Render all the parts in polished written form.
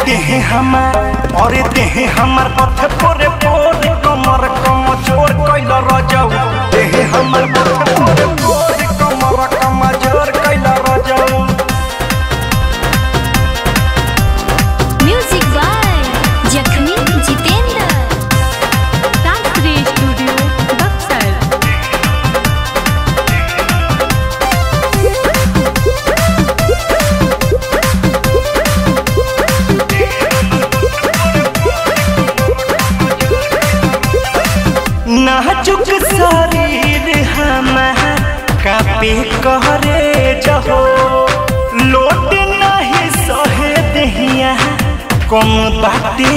देह हमार पथ पोरे पोरे कमर कम जोर कैल रजौ देह हमार पथ पोरे पोरे कमर कम जोर कैल रजौ। म्यूजिक बाय जखमी जितेंद्र, शास्त्रीय स्टूडियो बक्सर। नाजुक शरीर हमार कापे कहरे जहो लोट नहीं सहे दहिया कम बाटे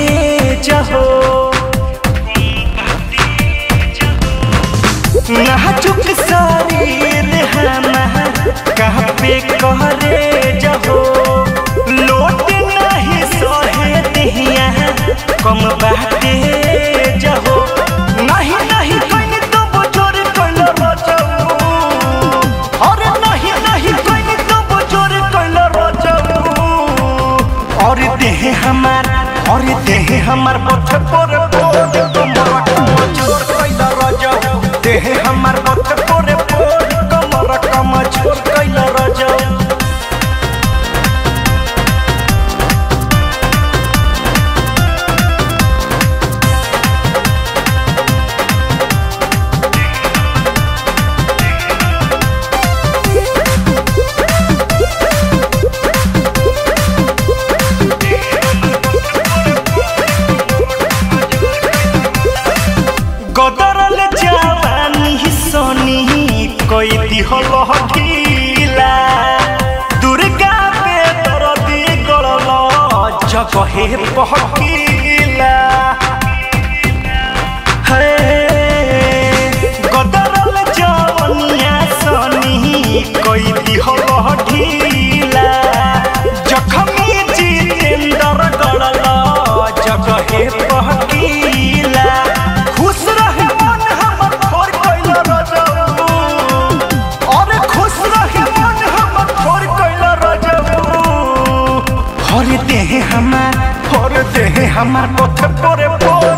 जहो। नाजुक शरीर हमार कापे कहरे जहो लोट नहीं सहे दहिया कम बाटे जहो। नहीं नहीं कोई तो बोझोर कोइल रजौ अरे नहीं नहीं कोई तो बोझोर कोइल रजौ। और देह हमार पथ पोरे पोरे कमर कम जोर कैल रजौ देह हमार पथ पोरे पोरे कमर कम जोर कैल रजौ। गदरल जवानी सोनी कोई दिहल ढीला दुर्गा पे दरदी गड़ल जगहे पहकीला। गदरल जवनिया सोनी कोई दिहल ढीला जखमी जितेंद्र गड़ल जगहे पहकीला। खुश रहे मन हमर थोर कैल रजौ अरे खुश रहे मन हमर थोर कैल रजौ। हर देह हमार पथ पोरे पोरे